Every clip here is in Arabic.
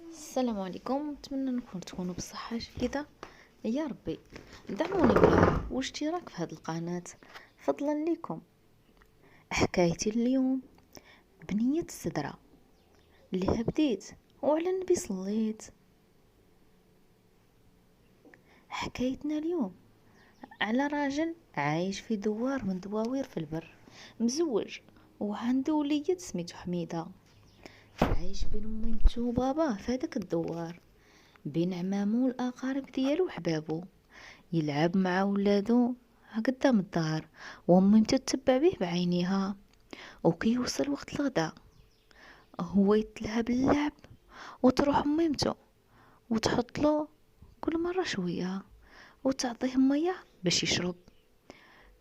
السلام عليكم، نتمنى تكونوا بصحة جيدة يا ربي. دعموني بلايك واشتراك في هذه القناة فضلا لكم. حكايتي اليوم بنية السدرة اللي بديت وعلى النبي صليت. حكايتنا اليوم على راجل عايش في دوار من دواوير في البر، مزوج وعنده وليد سميتو حميدة، عايش بين ميمتو وباباه في هذاك الدوار، بين عمامو والأقارب ديالو وحبابو، يلعب مع ولادو قدام الدار، وأمي تتبع به بعينيها. وكي يوصل وقت الغداء هو يتلهى باللعب، وتروح ميمتو وتحط له كل مرة شوية وتعطيه مية باش يشرب.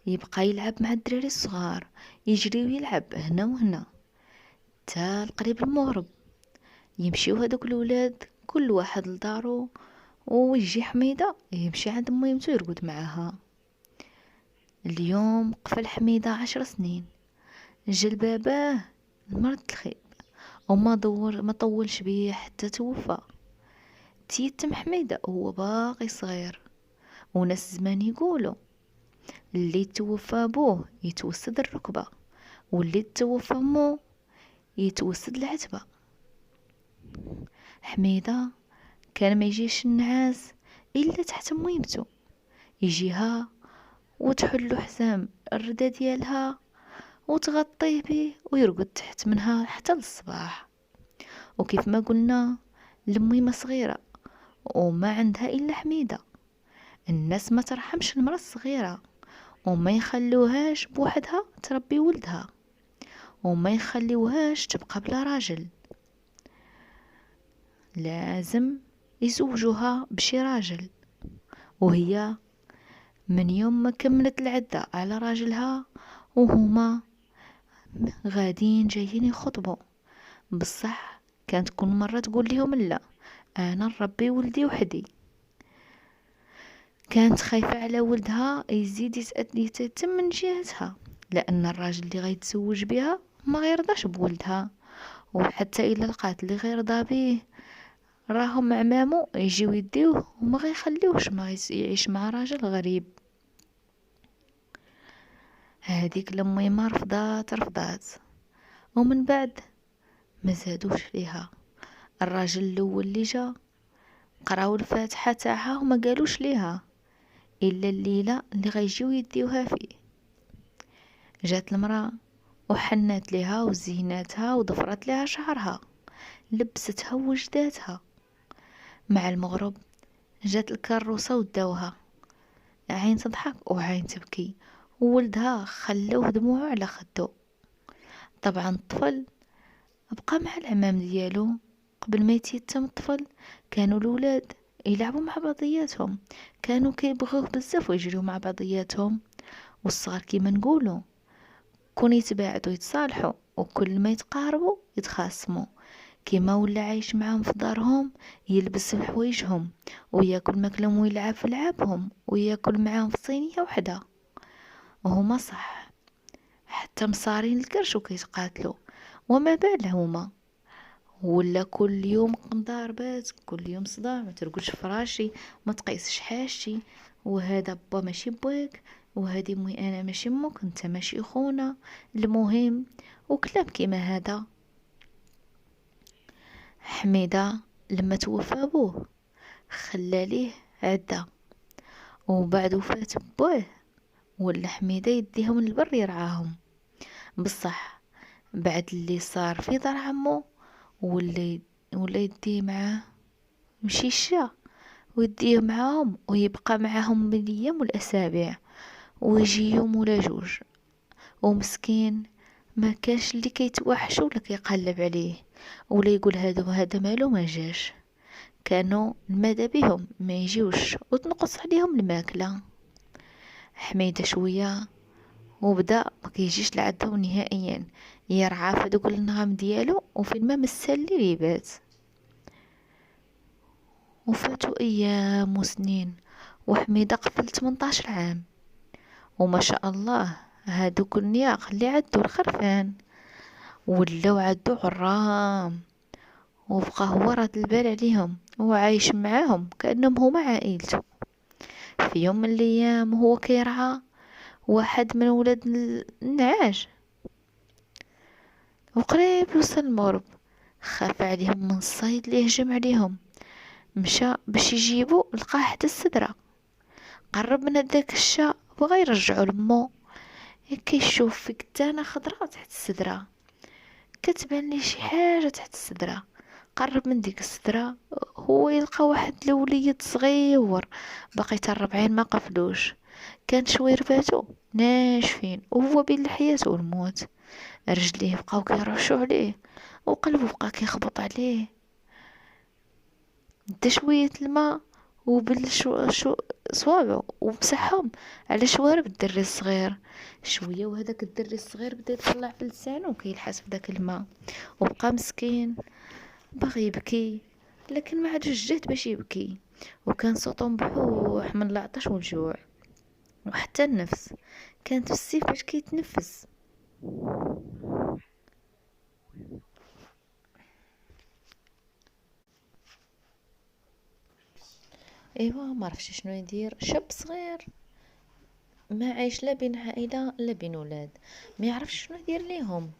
يبقى يلعب مع الدراري الصغار، يجري ويلعب هنا وهنا تا القريب المغرب. يمشيو هذوك الولاد كل واحد لدارو، ويجي حميدة يمشي عند ميمتو يرقد معاها. اليوم قفل حميدة 10 سنين، جا لباباه المرض الخيب، ما طولش بيه حتى توفى. تيتم حميدة وهو باقي صغير، وناس زمان يقولوا اللي توفى بوه يتوسد الركبة، واللي توفى مو يتوسد العتبة. حميدة كان ما يجيش النعاس إلا تحت ميمتو، يجيها وتحلو حزام الردة ديالها وتغطيه بيه ويرقد تحت منها حتى للصباح. وكيف ما قلنا الميمة صغيرة وما عندها إلا حميدة، الناس ما ترحمش المرأة الصغيرة، وما يخلوهاش بوحدها تربي ولدها، وما يخلوهاش تبقى بلا راجل، لازم يزوجوها بشي راجل. وهي من يوم ما كملت العدة على راجلها وهما غادين جايين يخطبوا، بصح كانت كل مرة تقول لهم لا، انا نربي ولدي وحدي. كانت خايفة على ولدها يزيد يتيتم من جهتها، لان الراجل اللي غيتزوج بها ما غيرضاش بولدها، وحتى الا لقات اللي غيرضى بيه راهم عمامو يجيو يديوه وما غيخليوش ما يعيش مع راجل غريب. هذيك لميمة رفضات، ومن بعد ما زادوش ليها. الراجل الاول اللي جا قراو الفاتحة تاعها وما قالوش ليها الا الليلة اللي غيجيو يديوها فيه. جات المرأة وحنات ليها وزيناتها وضفرت لها شعرها، لبستها وجداتها. مع المغرب جات الكروسة وداوها، عين تضحك وعين تبكي، وولدها خلوه دموعه على خدو. طبعا الطفل بقى مع العمام ديالو. قبل ما يتيتم الطفل كانوا الولاد يلعبوا مع بعضياتهم، كانوا كيبغوه بزاف ويجريو مع بعضياتهم. والصغار كيما نقولوا كون يتباعدوا يتصالحوا، وكل ما يتقاربوا يتخاصموا. كيما ولا عايش معاهم في دارهم، يلبس حوايجهم وياكل ماكلهم ويلعب في لعابهم وياكل معاهم في صينية وحدة. وهما صح حتى مصارين الكرش وكيتقاتلوا، وما باله هما ولا كل يوم مضاربات، كل يوم صداع، ما ترقدش فراشي، ما تقيسش حاجتي، وهذا با ماشي بويك، وهذه مي انا ماشي امك، انت ماشي خونا، المهم وكلام كيما هذا. حميدة لما توفى ابوه خلى ليه عدة، وبعد وفاة بوه ولا حميدة يديهم البر يرعاهم. بصح بعد اللي صار في دار عمو ولا يديه معاه يمشي الشا ويديه معاهم ويبقى معاهم بالايام والاسابيع، ويجي يوم ولا جوج ومسكين ما كاش اللي كيتوحش ولا كيقلب عليه ولا يقول هذا مالو ما جاش. كانوا المدى بهم ما يجيوش وتنقص عليهم الماكله. حميدة شويه وبدا ما كيجيش لعندهم نهائيا، يرعى في دوك النغم ديالو وفين ما مسالي يبات. وفاتوا ايام وسنين وحميدة قفل 18 عام، وما شاء الله هادوك النياق اللي عدو الخرفان ولاو عدو عرام، وبقى هو راد البال عليهم، هو عايش معاهم كأنهم هما عائلته. في يوم من الايام هو كيرعى واحد من ولاد النعاج، وقريب يوصل المغرب، خاف عليهم من الصيد اللي هجم عليهم. مشى باش يجيبو، لقاه حدا السدرة. قرب من هداك الشا، بغا يرجعو لمو. كيشوف في كتانة خضرا تحت السدرة، كتبان ليه شي حاجة تحت السدرة. قرب من ديك السدرة، هو يلقى واحد الوليد صغير باقي تا 40 ما قفلوش. كان شويرباتو ناشفين وهو بين الحياة والموت. رجليه بقاو كيرعشو عليه، وقلبه بقى كيخبط عليه. دا شوية الماء وبل صوابعو ومسحهم على شوارب الدري الصغير. شوية وهداك الدري الصغير بدا يطلع في لسانو كيلحس في داك الماء، وبقى مسكين باغي يبكي، لكن ما عادش جهد باش يبكي. وكان صوتو مبحوح من العطش والجوع، وحتى النفس كانت في السيف باش كيتنفس. ايوا ما عرفش شنو يدير. شاب صغير ما عايش لا بين عائلة لا بين ولاد، ما يعرفش شنو يدير ليهم.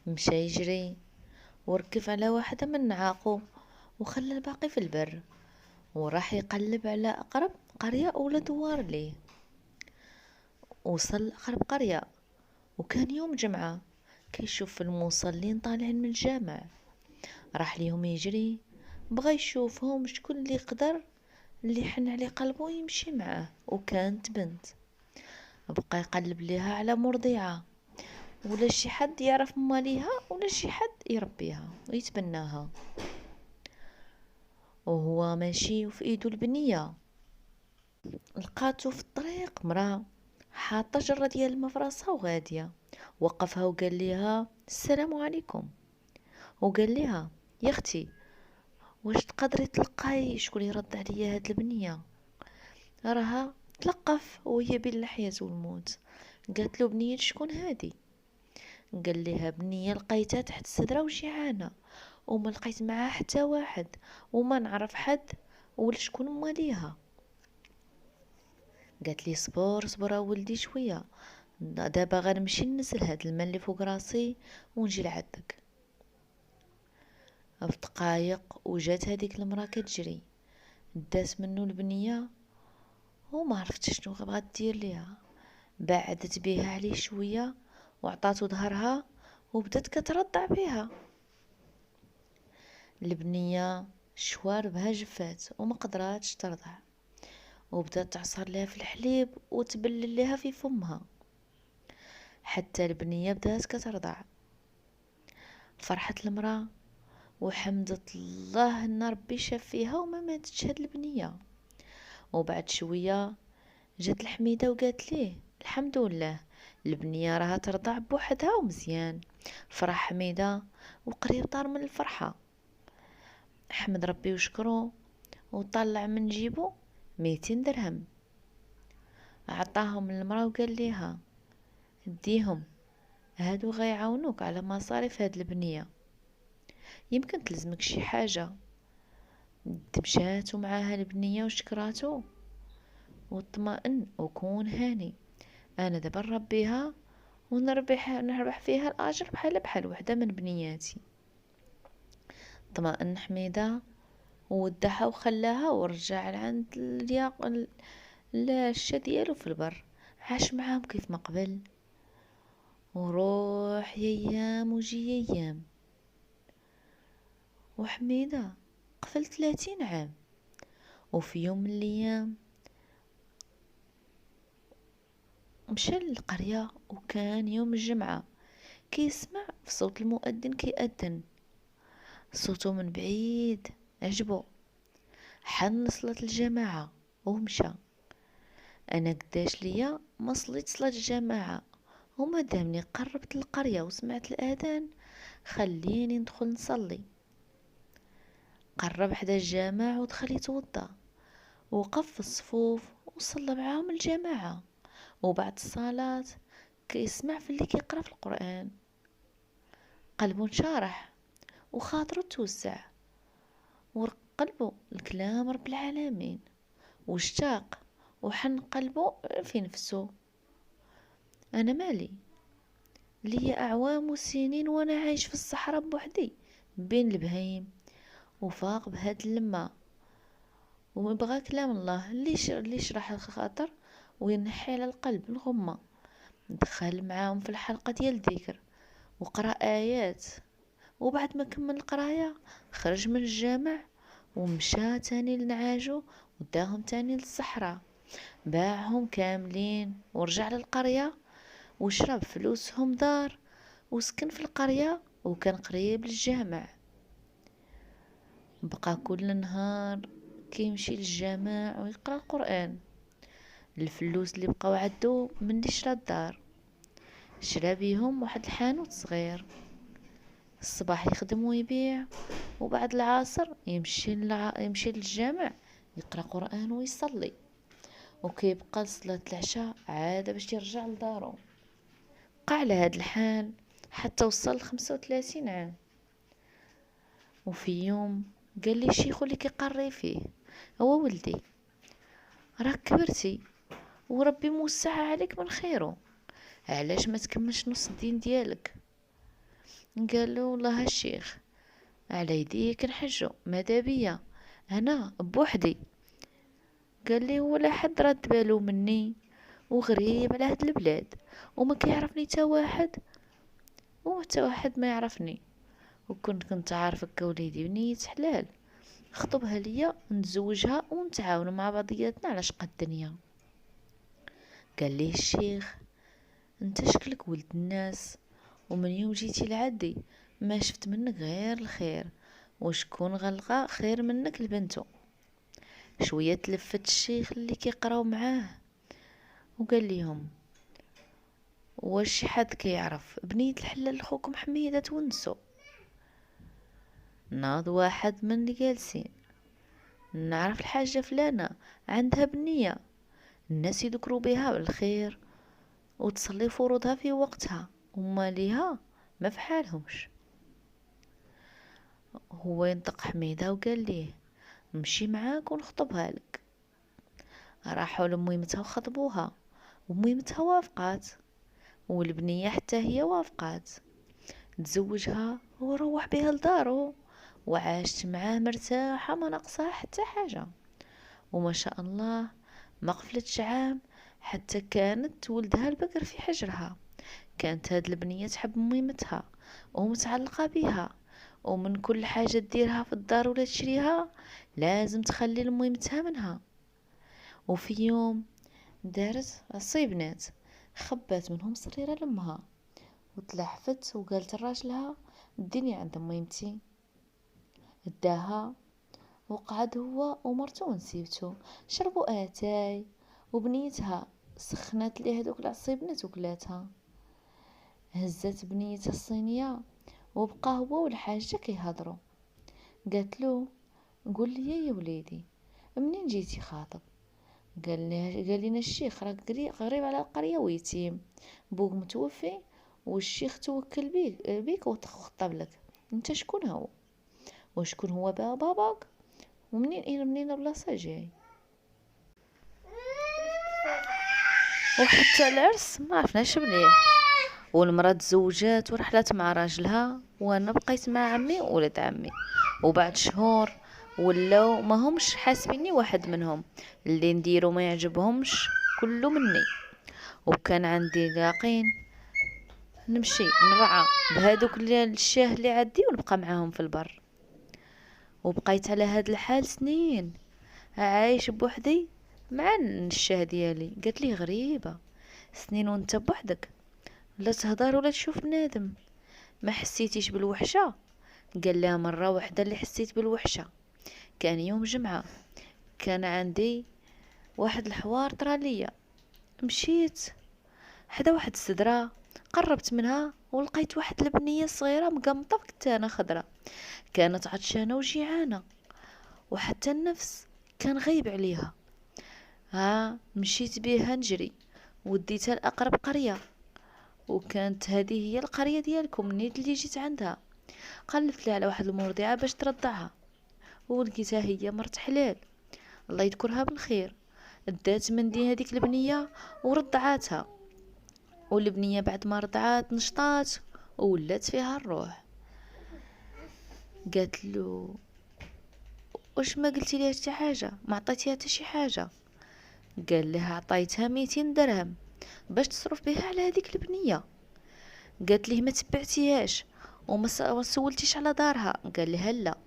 مشى يجري وركب على واحدة من نعاقو، وخلى الباقي في البر، وراح يقلب على أقرب قرية ولا دوار ليه. وصل أقرب قرية، وكان يوم جمعة. كيشوف المصلين طالعين من الجامع، راح ليهم يجري، بغى يشوفهم شكون اللي يقدر، اللي حن عليه قلبه يمشي معاه. وكانت بنت. بقى يقلب ليها على مرضعة، ولا شي حد يعرف ماليها، ولا شي حد يربيها ويتبناها. وهو ماشي وفي ايدو البنية، لقاتو في الطريق مرا حاطه جرة ديال الماء فراسها وغادية. وقفها وقال ليها السلام عليكم. وقال ليها يا اختي، واش تقدري تلقاي شكون يرد عليا هاد البنية؟ راها تلقف وهي بين الحياة والموت. قالت له بنية شكون هادي؟ قال لها بنية لقيتها تحت السدرة وجيعانة، وما لقيت معاها حتى واحد، وما نعرف حد ولا شكون ماليها. قالت لي صبر صبر ولدي شويه، دابا غنمشي ننزل هاد الماء اللي فوق راسي ونجي لعندك. في دقايق وجات هذيك المراه كتجري، دات منو البنيه وما عرفتش شنو بغات دير ليها. بعدت بيها عليه شويه وعطاتو ظهرها وبدات كترضع بيها. البنيه شواربها جفات وما قدراتش ترضع، وبدات تعصر لها في الحليب وتبلل لها في فمها حتى البنيه بدات كترضع. فرحت المراه وحمدت الله ان ربي شاف فيها وما ماتتش هاد البنيه. وبعد شويه جات الحميده وقالت ليه الحمد لله، البنيه راها ترضع بوحدها ومزيان. فرح حميده وقريب طار من الفرحه، حمد ربي وشكرو، وطلع من جيبو 200 درهم، عطاهم للمراه وقال ليها اديهم، هادو غيعاونوك على مصاريف هاد البنيه، يمكن تلزمك شي حاجه. مشاتو معاها البنيه وشكراتو واطمئن وكون هاني، انا دابا نربيها ونربح فيها الاجر بحال وحده من بنياتي. اطمئن حميده وودعها وخلاها ورجع لعند الشا ديالو في البر، عاش معاهم كيف ما قبل. وروح يا ايام وجي ايام، وحميده قفل 30 عام. وفي يوم من الايام مشى للقرية، وكان يوم الجمعة. كيسمع في صوت المؤذن كيأذن، صوته من بعيد عجبو، حن صلاة الجماعة ومشى. انا قداش ليا ما صليت صلاة الجماعة، وما دامني قربت القرية وسمعت الأذان خليني ندخل نصلي. قرب حدا الجامع ودخل يتوضا، وقف في الصفوف وصلى معاهم الجماعة. وبعد الصلاة كيسمع في اللي كيقرا في القرآن، قلبه انشرح وخاطرو توسع، ورق قلبو الكلام رب العالمين، واشتاق وحن قلبو في نفسه. انا مالي، ليا اعوام وسنين وانا عايش في الصحراء بوحدي بين البهايم، وفاق بهاد اللمة، ومبغى كلام الله اللي يشرح الخاطر وينحي على القلب الغمة. دخل معاهم في الحلقة ديال الذكر وقرأ آيات، وبعد ما كمل القراية خرج من الجامع ومشى تاني لنعاجو، وداهم تاني للصحراء، باعهم كاملين ورجع للقرية، وشرب فلوسهم دار، وسكن في القرية وكان قريب للجامع. بقى كل نهار كيمشي للجامع ويقرأ القرآن. الفلوس اللي بقاو عدو من شرا الدار، شرا بيهم واحد الحانوت صغير. الصباح يخدم ويبيع، وبعد العصر يمشي للجامع يقرأ قرآن ويصلي، وكيبقى لصلاة العشاء عادة باش يرجع لدارو. بقى على هاد الحال حتى وصل 35 عام. وفي يوم قال لي شيخو اللي كيقري فيه: هو ولدي، راك كبرتي وربي موسع عليك من خيره، علاش ما تكملش نص الدين ديالك؟ قال له: والله الشيخ على يديك نحجو، ماذا بيا انا بوحدي. قال لي: ولا حد رد بالو مني، وغريب على هاد البلاد، وما كيعرفني تا واحد، وحتى واحد ما يعرفني. كنت عارفك وليدي بنية حلال، خطبها ليا نتزوجها ونتعاونوا مع بعضياتنا على شقة الدنيا. قال لي الشيخ: انت شكلك ولد الناس، ومن يوم جيتي لعدي ما شفت منك غير الخير، وشكون غلقة خير منك لبنته. شوية تلفت الشيخ اللي كيقراو معاه وقال ليهم: واش شي حد كيعرف بنية الحلال خوكم حميدة تونسو؟ ناض واحد من اللي جالسين: نعرف الحاجة فلانة عندها بنية، الناس يذكروا بها بالخير وتصلي فروضها في وقتها، وما ليها ما في حالهمش. هو ينطق حميدة وقال ليه: نمشي معاك ونخطبها لك. راحوا لميمتها وخطبوها، وميمتها وافقات، والبنية حتى هي وافقات. تزوجها وروح بها لدارو، وعاشت معاه مرتاحة ما نقصها حتى حاجة. وما شاء الله ما قفلتش عام حتى كانت ولدها البكر في حجرها. كانت هاد البنية تحب ميمتها ومتعلقة بها، ومن كل حاجة تديرها في الدار ولا تشريها لازم تخلي لميمتها منها. وفي يوم دارت عصيبنات، خبات منهم صريرة لأمها، وتلحفت وقالت لراجلها: اديني عند ميمتي. اداها وقعد هو ومرته ونسيبته، شربوا اتاي، وبنيتها سخنت ليه هذوك العصيبنات وكلاتها. هزت بنيتها الصينية وبقى هو والحاجة كيهضروا. قالت له: قول لي يا وليدي، منين جيتي خاطب؟ قال لنا الشيخ راك غريب على القرية ويتيم، بوك متوفي والشيخ توكل بيك وتخطب لك. انت شكون هو؟ وشكون هو باباك؟ ومنين البلاصة جاي؟ وحتى العرس ما عرفناش مليح، والمرأة تزوجات ورحلات مع راجلها، وانا بقيت مع عمي وولد عمي. وبعد شهور ولاو ما همش حاسبيني واحد منهم، اللي نديرو ما يعجبهمش كله مني. وكان عندي يقين نمشي نرعى بهادوك الشاه اللي عندي ونبقى معاهم في البر. وبقيت على هاد الحال سنين عايش بوحدي مع الشاه ديالي. قالت لي: غريبة سنين وانت بوحدك، لا تهضر ولا تشوف بنادم، ما حسيتيش بالوحشة؟ قال لها: مرة واحدة اللي حسيت بالوحشة كان يوم جمعة، كان عندي واحد الحوار طراليا، مشيت حدا واحد السدرة، قربت منها ولقيت واحد البنية صغيرة مقمطة كتانة خضرة، كانت عطشانة وجيعانة، وحتى النفس كان غايب عليها. مشيت بيها نجري وديتها لأقرب قرية، وكانت هذه هي القرية ديالكم منين اللي جيت عندها. قلبت لها على واحد المرضعة باش ترضعها، ولقيتها هي مرت حلال الله يذكرها بالخير، دات من دي هذيك البنية ورضعاتها. والبنية بعد ما رضعات نشطات وولات فيها الروح. قالت له واش ما قلتي ليها حتى حاجه، ما عطيتيها حتى شي حاجه؟ قال لها عطيتها 200 درهم باش تصرف بها على هذيك البنيه. قالت ليه ما تبعتيهاش وما سولتيش على دارها؟ قال لها لا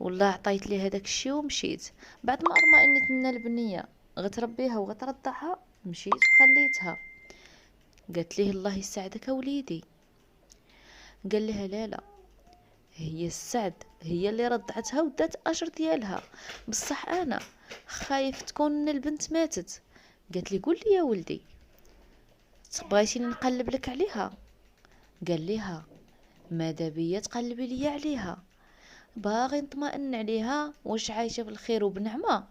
والله عطيت لي هذاك الشيء ومشيت. بعد ما اطمئنت من البنيه غتربيها وغترضعها مشيت وخليتها. قالت ليه الله يساعدك وليدي. قال لها لا لا، هي السعد هي اللي رضعتها ودات اجر ديالها، بصح انا خايف تكون البنت ماتت. قالت لي قول لي يا ولدي بغيتيني نقلب لك عليها؟ قال لها ماذا بيا تقلبي لي عليها، باغي نطمئن عليها واش عايشه بالخير وبنعمه،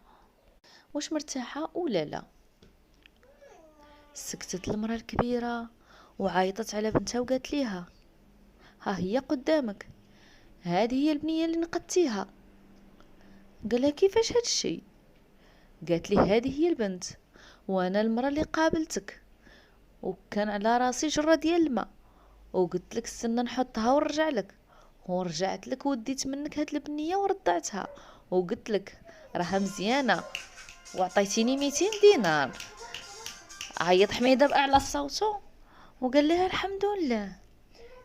واش مرتاحه ولا لا. سكتت المراه الكبيره وعيطت على بنتها وقالت ليها ها هي قدامك، هذه هي البنيه اللي نقدتيها. قالها كيفاش هادشي؟ قالت لي هذه هي البنت وانا المراه اللي قابلتك وكان على راسي جره ديال الماء وقلت لك استنى نحطها ونرجع لك، ورجعت لك وديت منك هاد البنيه ورضعتها وقلت لك راها مزيانه وعطيتيني 200 دينار. عيط حميده باعلى صوته وقال لها الحمد لله.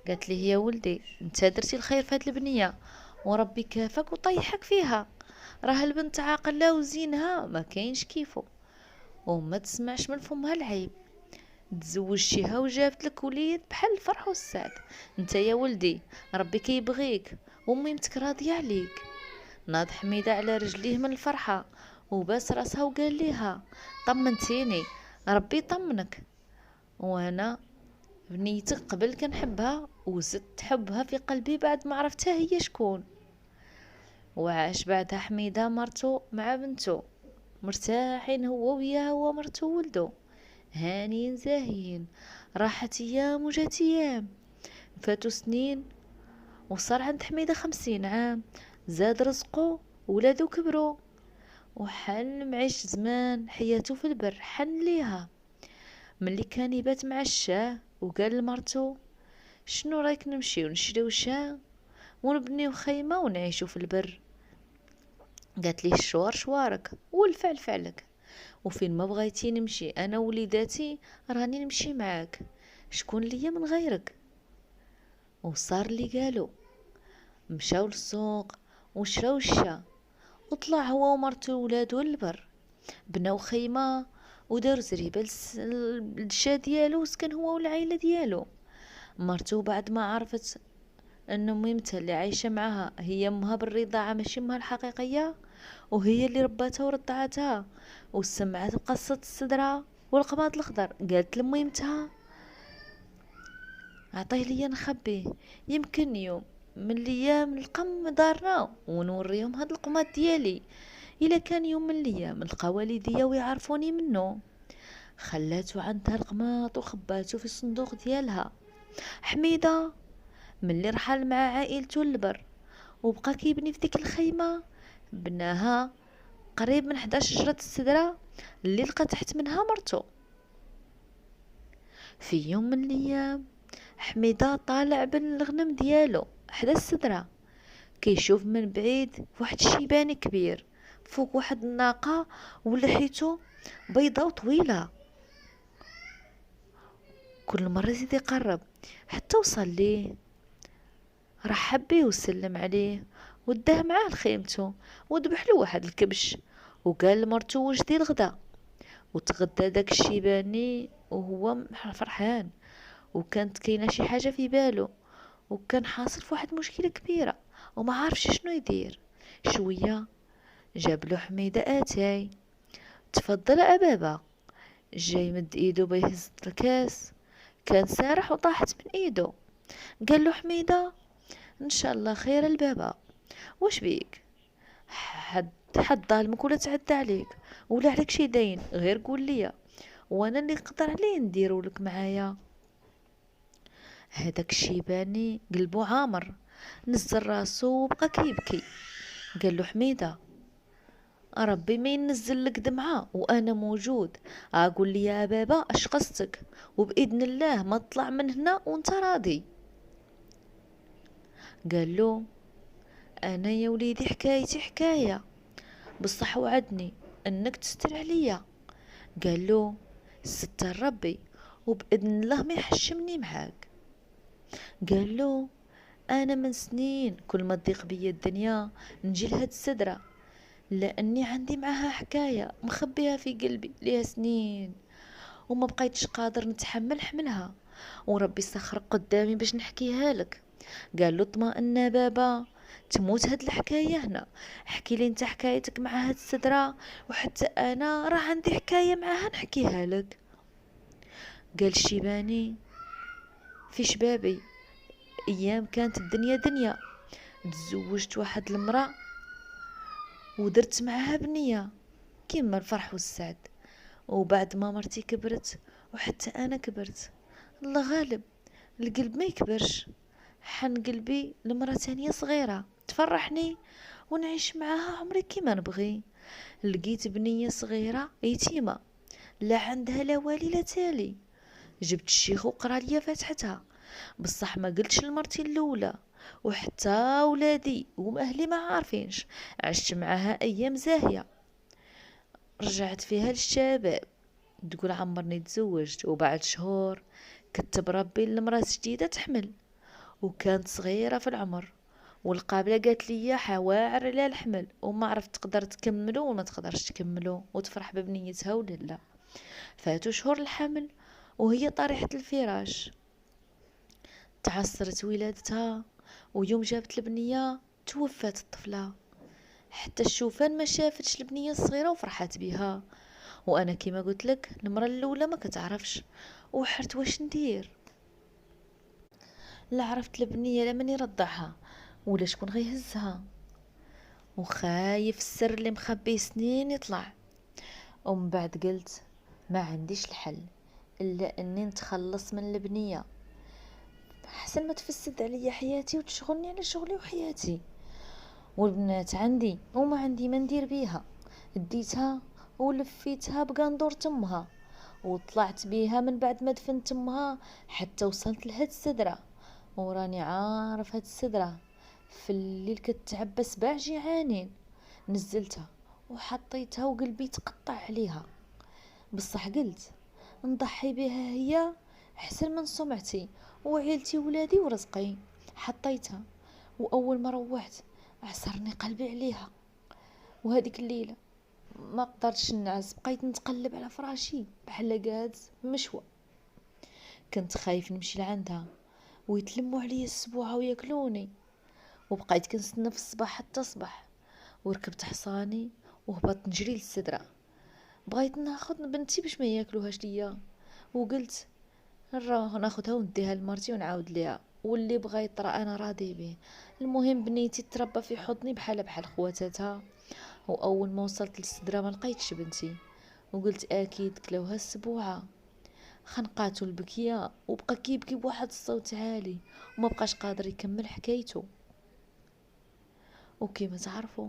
قالت لي يا ولدي انت درتي الخير في هاد البنيه وربي كافك وطيحك فيها، راه البنت عاقله وزينها ما كاينش كيفه وما تسمعش من فمها العيب، تزوجتيها وجابت لك وليد بحال الفرح والسعد. انت يا ولدي ربي كيبغيك وميمتك راضيه عليك. ناض حميده على رجليه من الفرحه وباس راسها وقال ليها طمنتيني، ربي يطمنك، وانا بنيتك قبل كنحبها وزدت حبها في قلبي بعد ما عرفتها هي شكون. وعاش بعدها حميده مرتو مع بنته مرتاحين هو وياها ومرتو وولدو هانيين زاهيين. راحت ايام وجات ايام، فاتوا سنين وصار عند حميده 50 عام، زاد رزقه ولادو كبروا وحن معيش زمان حياته في البر. حن ليها ملي كان يبات مع الشاه وقال لمرتو شنو رايك نمشيو نشريو شاه ونبنيو خيمه ونعيشو في البر؟ قالت لي الشوار شوارك والفعل فعلك، وفين ما بغيتي نمشي انا وليداتي راني نمشي معاك، شكون ليا من غيرك؟ وصار اللي قالوا، مشاو للسوق وشراو الشا وطلع هو ومرته وولادو للبر، بناو خيمه ودار زريبه للشا ديالو وسكن هو والعائله ديالو. مرته بعد ما عرفت ان ميمتها اللي عايشه معاها هي امها بالرضاعه ماشي امها الحقيقيه وهي اللي رباتها ورضعتها وسمعت بقصه السدره والقماط الخضر، قالت لميمتها عطيه ليا نخبيه يمكن يوم من الايام نلقى دارنا ونوريهم هاد القماط ديالي، الا كان يوم من الايام نلقى والديا ويعرفوني منه. خلاتو عندها القماط وخباتو في الصندوق ديالها. حميده ملي رحل مع عائلته للبر وبقى كيبني في ديك الخيمه، بناها قريب من 11 شجره السدره اللي لقى تحت منها مرتو. في يوم من الايام حميده طالع بين الغنم ديالو حدا السدره، كيشوف من بعيد واحد الشيباني كبير فوق واحد الناقه ولحيته بيضه وطويله. كل مره يزيد يقرب حتى وصل ليه، رحب بيه وسلم عليه وداه معاه لخيمته وذبح له واحد الكبش وقال لمرتو وجدي الغدا. وتغدى داك الشيباني وهو فرحان، وكانت كاينه شي حاجه في بالو وكان حاصل في واحد مشكله كبيره وما عارفش شنو يدير. شويه جاب له حميده اتاي، تفضل ابابا. جاي مد ايدو بيهز الكاس كان سارح وطاحت من ايدو. قال له حميده ان شاء الله خير البابا، واش بيك؟ حد ظالمك ولا تعدى عليك ولا عليك شي دين غير قول لي وانا اللي نقدر عليه نديرو لك معايا. هذاك الشيباني قلبو عامر نزل راسو وبقى كيبكي. قال له حميدة ربي ما ينزل لك دمعة وانا موجود، اقول لي يا بابا اش قصتك، وباذن الله ما تطلع من هنا وانت راضي. قال له انا يا وليدي حكايتي حكايه، بصح وعدني انك تستر عليا. قال له ستر ربي وباذن الله ما يحشمني معاك. قال له انا من سنين كل ما تضيق بيا الدنيا نجي لهاد السدره، لاني عندي معاها حكايه مخبيها في قلبي ليها سنين وما بقيتش قادر نتحمل حملها، وربي سخر قدامي باش نحكيها لك. قال له اطمئن بابا، تموت هاد الحكايه هنا، احكي لي انت حكايتك مع هاد السدره، وحتى انا راه عندي حكايه معاها نحكيها لك. قال الشيباني في شبابي ايام كانت الدنيا دنيا، تزوجت واحد المرأة ودرت معاها بنية كيما الفرح والسعد، وبعد ما مرتي كبرت وحتى انا كبرت، الله غالب القلب ما يكبرش، حن قلبي لمرة تانية صغيرة تفرحني ونعيش معاها عمري كيما نبغي. لقيت بنية صغيرة يتيمة لا عندها لا والي لا تالي، جبت الشيخ وقرا ليا فاتحتها، بصح ما قلتش لمرتي الاولى وحتى ولادي واهلي ما عارفينش. عشت معاها ايام زاهيه، رجعت فيها للشباب، تقول عمرني تزوجت، وبعد شهور كتب ربي المرأة جديدة تحمل، وكانت صغيرة في العمر، والقابلة قالت لي حواعر على الحمل، وما عرفت تقدر تكملو وما تقدرش تكملو وتفرح ببنيتها ولا لا. فاتوا شهور الحمل وهي طريحة الفراش، تعسرت ولادتها، ويوم جابت البنية توفات الطفلة، حتى الشوفان ما شافتش البنية الصغيرة وفرحت بها. وانا كيما قلت لك المرة الاولى ما كتعرفش، وحرت واش ندير، لا عرفت البنية لا من يرضعها ولا شكون غيهزها، وخايف السر اللي مخبي سنين يطلع. ومن بعد قلت ما عنديش الحل الا اني نتخلص من البنية، حسن ما تفسد عليا حياتي وتشغلني على شغلي وحياتي. والبنات عندي وما عندي ما ندير بيها، ديتها ولفيتها بقندور تمها، وطلعت بيها من بعد ما دفنت تمها حتى وصلت لهاد السدرة، وراني عارف هاد السدرة في الليل كتعبى 7 جيعانين، نزلتها وحطيتها وقلبي تقطع عليها، بصح قلت نضحي بها هي احسن من سمعتي وعيلتي ولادي ورزقي. حطيتها واول ما روحت عصرني قلبي عليها، وهذيك الليله ما قدرتش نعس، بقيت نتقلب على فراشي بحلقات مشوى. كنت خايف نمشي لعندها ويتلموا عليا السبوعه وياكلوني، وبقيت كنستنى في الصباح حتى صبح، وركبت حصاني وهبطت نجري للسدره، بغيت ناخذ بنتي باش ما ياكلوهاش ليا، وقلت نروح ناخذها ونديها لمرتي ونعاود ليها، واللي بغى يطرى انا راضي به، المهم بنيتي تربى في حضني بحال خواتاتها. واول ما وصلت للسدره ما لقيتش بنتي، وقلت اكيد كلوها السبوعه. خنقاتو البكيه وبقى كيبكي بواحد الصوت عالي وما بقاش قادر يكمل حكايته. وكيما تعرفوا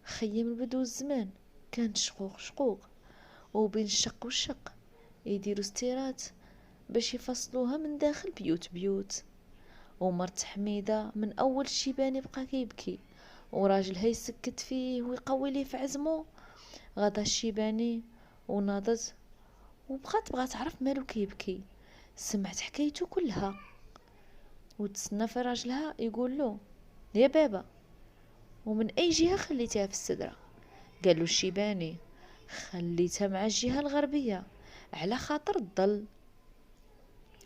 خيم البدو الزمان كانت شقوق شقوق، وبين الشق والشق يديروا ستيرات باش يفصلوها من داخل بيوت بيوت. ومرت حميدة من أول الشيباني بقى كيبكي، وراجلها يسكت فيه ويقوي ليه في عزمه. غدا الشيباني وناضت وبقات تبغى تعرف مالو كيبكي، سمعت حكايته كلها وتسنى في راجلها يقول له يا بابا ومن أي جهة خليتها في السدرة؟ قال له الشيباني خليتها مع الجهة الغربية على خاطر الظل.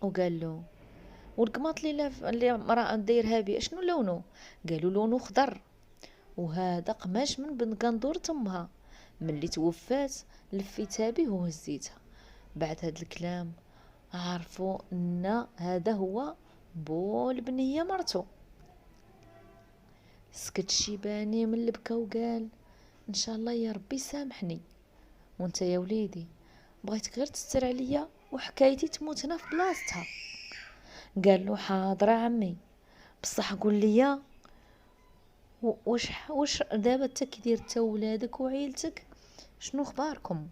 وقال له والقماط اللي مرأة دايرها بيه شنو لونه؟ قالوا لونه خضر، وهذا قماش من بنت قندور تمها، ملي توفات لفيتها به وهزيتها. بعد هاد الكلام عرفوا ان هذا هو بو البنية مرتو. سكت الشيباني من البكا وقال ان شاء الله يا ربي سامحني، وانت يا وليدي بغيتك غير تستر عليا وحكايتي تموت هنا في بلاصتها. قال له حاضر عمي، بصح قول لي، واش دابا انت كي داير تا ولادك وعيلتك، شنو اخباركم؟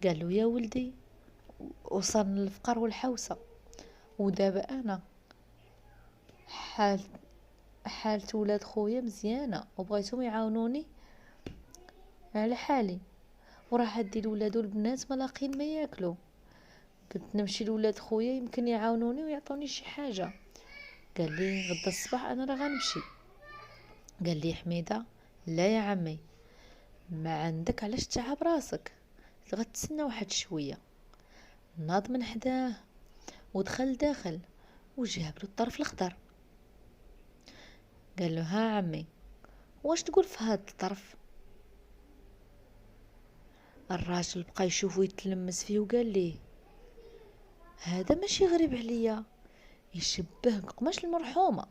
قال له يا ولدي، وصلنا الفقر والحوسه، ودابا انا حال حالة ولاد خويا مزيانه وبغيتهم يعاونوني على حالي، وراح ادي الولاد والبنات ما لاقين ما ياكلوا. قلت نمشي لولاد خويا يمكن يعاونوني ويعطوني شي حاجه. قال لي غدا الصباح انا راه غنمشي. قال لي حميده، لا يا عمي، ما عندك علاش تعب راسك، غتسنى واحد شويه. ناض من حداه ودخل داخل وجاب له الطرف الاخضر. قال له ها عمي، واش تقول في هاد الطرف؟ الراجل بقى يشوفه يتلمس فيه وقال ليه هذا ماشي غريب عليا، يشبه قماش المرحومه.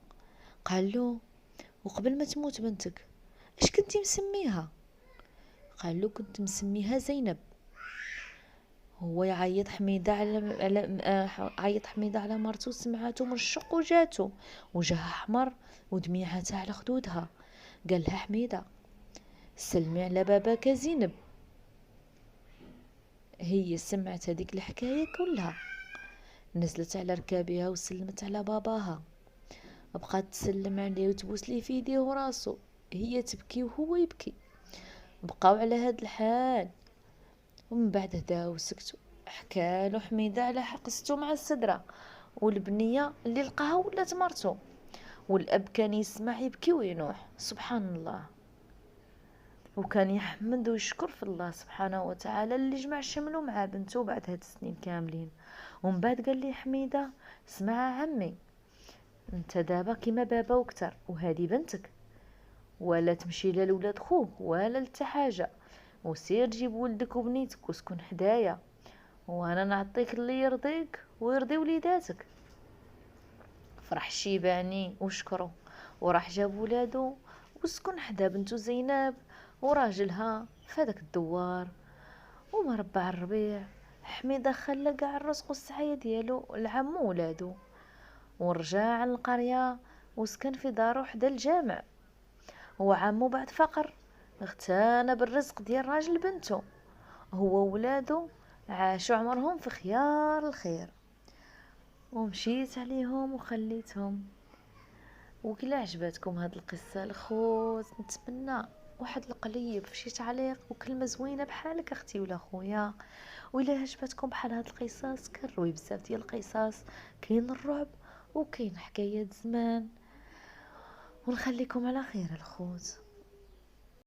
قال له وقبل ما تموت بنتك اش كنتي مسميها؟ قال له كنت مسميها زينب. هو يعيط حميدة عيط حميدة على مرتو، سمعاتو من الشق وجاتو وجهها احمر ودميعتها على خدودها. قال لها حميدة سلمي على باباك زينب. هي سمعت هذيك الحكاية كلها، نزلت على ركابها وسلمت على باباها، بقات تسلم عليه وتبوس ليه في يديه وراسو، هي تبكي وهو يبكي. بقاو على هاد الحال، ومن بعد هداو وسكتوا. حكالو حميدة على حقستو مع السدرة والبنية اللي لقاها ولات مرتو، والاب كان يسمع يبكي وينوح سبحان الله، وكان يحمد ويشكر في الله سبحانه وتعالى اللي جمع شملو مع بنته بعد هاد السنين كاملين. ومن بعد قال لي حميدة اسمع عمي، انت دابا كيما بابا وكتر، وهذه بنتك، ولا تمشي لا لولاد خوك ولا لتا حاجه، وسير جيب ولدك وبنيتك وسكن حدايا، وانا نعطيك اللي يرضيك ويرضي وليداتك. فرح الشيباني وشكرو، وراح جاب ولادو وسكن حدا بنتو زينب وراجلها في هذاك الدوار. وما ربع الربيع حميدة خلى قاع الرزق والسعاية ديالو لعمو ولادو، ورجع للقرية وسكن في دارو حدا الجامع. وعمو بعد فقر اغتنى بالرزق ديال راجل بنته، هو وولادو عاشوا عمرهم في خيار الخير. ومشيت عليهم وخليتهم. وكلا عجبتكم هاد القصة الخوت، نتمنى واحد القليب في شي تعليق وكلمة زوينة بحالك اختي ولا خويا. وإلا عجبتكم بحال هاد القصص كروي بزاف ديال القصص، كاين الرعب وكاين حكايات زمان. ونخليكم على خير الخوت.